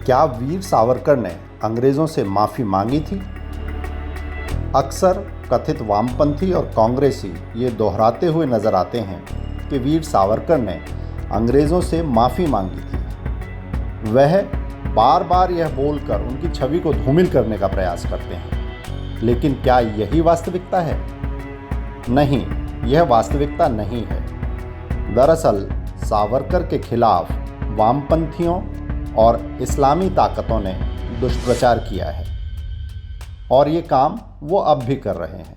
क्या वीर सावरकर ने अंग्रेज़ों से माफ़ी मांगी थी? अक्सर कथित वामपंथी और कांग्रेसी ये दोहराते हुए नजर आते हैं कि वीर सावरकर ने अंग्रेज़ों से माफ़ी मांगी थी। वह बार बार यह बोलकर उनकी छवि को धूमिल करने का प्रयास करते हैं, लेकिन क्या यही वास्तविकता है? नहीं, यह वास्तविकता नहीं है। दरअसल सावरकर के खिलाफ वामपंथियों और इस्लामी ताकतों ने दुष्प्रचार किया है और ये काम वो अब भी कर रहे हैं।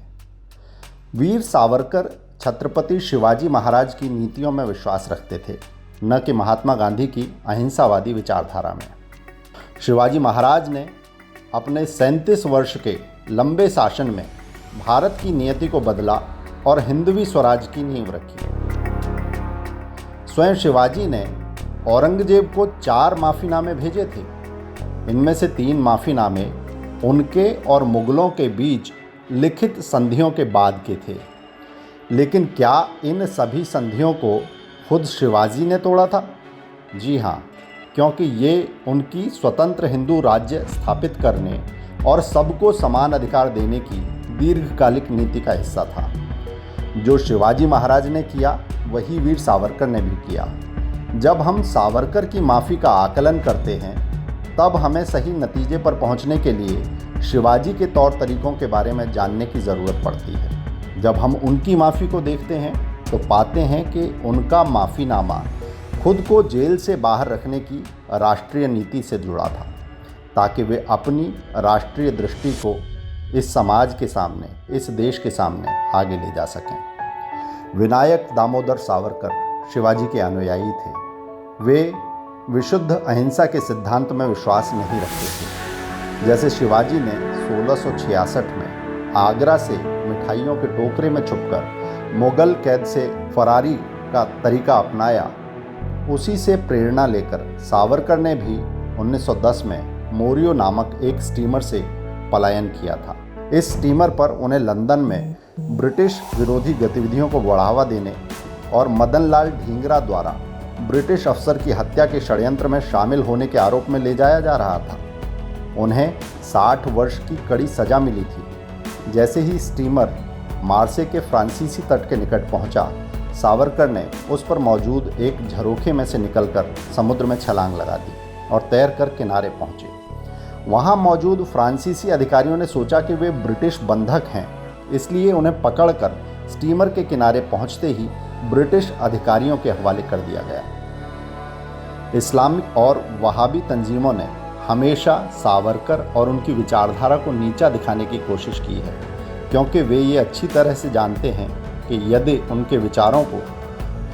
वीर सावरकर छत्रपति शिवाजी महाराज की नीतियों में विश्वास रखते थे, न कि महात्मा गांधी की अहिंसावादी विचारधारा में। शिवाजी महाराज ने अपने 37 वर्ष के लंबे शासन में भारत की नियति को बदला और हिंदवी स्वराज की नींव रखी। स्वयं शिवाजी ने औरंगजेब को 4 माफ़ीनामे भेजे थे। इनमें से 3 माफ़ीनामे उनके और मुगलों के बीच लिखित संधियों के बाद के थे। लेकिन क्या इन सभी संधियों को खुद शिवाजी ने तोड़ा था? जी हाँ, क्योंकि ये उनकी स्वतंत्र हिंदू राज्य स्थापित करने और सबको समान अधिकार देने की दीर्घकालिक नीति का हिस्सा था। जो शिवाजी महाराज ने किया वही वीर सावरकर ने भी किया। जब हम सावरकर की माफ़ी का आकलन करते हैं तब हमें सही नतीजे पर पहुंचने के लिए शिवाजी के तौर तरीकों के बारे में जानने की ज़रूरत पड़ती है। जब हम उनकी माफ़ी को देखते हैं तो पाते हैं कि उनका माफ़ीनामा खुद को जेल से बाहर रखने की राष्ट्रीय नीति से जुड़ा था, ताकि वे अपनी राष्ट्रीय दृष्टि को इस समाज के सामने, इस देश के सामने आगे ले जा सकें। विनायक दामोदर सावरकर शिवाजी के अनुयायी थे। वे विशुद्ध अहिंसा के सिद्धांत में विश्वास नहीं रखते थे। जैसे शिवाजी ने 1666 में आगरा से मिठाइयों के टोकरे में छुपकर मुगल कैद से फरारी का तरीका अपनाया, उसी से प्रेरणा लेकर सावरकर ने भी 1910 में मोरियो नामक एक स्टीमर से पलायन किया था। इस स्टीमर पर उन्हें लंदन में ब्रिटिश विरोधी गतिविधियों को बढ़ावा देने और मदन लाल ढींगरा द्वारा ब्रिटिश अफसर की हत्या के षड्यंत्र में शामिल होने के आरोप में ले जाया जा रहा था। उन्हें 60 वर्ष की कड़ी सज़ा मिली थी। जैसे ही स्टीमर मार्से के फ्रांसीसी तट के निकट पहुंचा, सावरकर ने उस पर मौजूद एक झरोखे में से निकलकर समुद्र में छलांग लगा दी और तैरकर किनारे पहुंचे। वहां मौजूद फ्रांसीसी अधिकारियों ने सोचा कि वे ब्रिटिश बंधक हैं, इसलिए उन्हें पकड़कर स्टीमर के किनारे पहुंचते ही ब्रिटिश अधिकारियों के हवाले कर दिया गया। इस्लामिक और वहाबी तंजीमों ने हमेशा सावरकर और उनकी विचारधारा को नीचा दिखाने की कोशिश की है, क्योंकि वे ये अच्छी तरह से जानते हैं कि यदि उनके विचारों को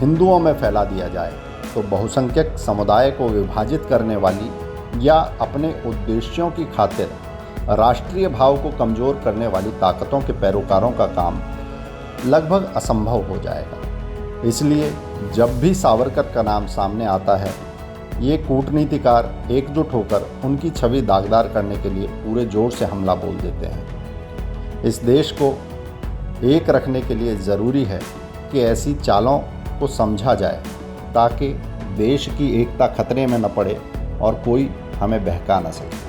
हिंदुओं में फैला दिया जाए तो बहुसंख्यक समुदाय को विभाजित करने वाली या अपने उद्देश्यों की खातिर राष्ट्रीय भाव को कमज़ोर करने वाली ताकतों के पैरोकारों का काम लगभग असंभव हो जाएगा। इसलिए जब भी सावरकर का नाम सामने आता है, ये कूटनीतिकार एकजुट होकर उनकी छवि दागदार करने के लिए पूरे जोर से हमला बोल देते हैं। इस देश को एक रखने के लिए ज़रूरी है कि ऐसी चालों को समझा जाए ताकि देश की एकता खतरे में न पड़े और कोई हमें बहका न सके।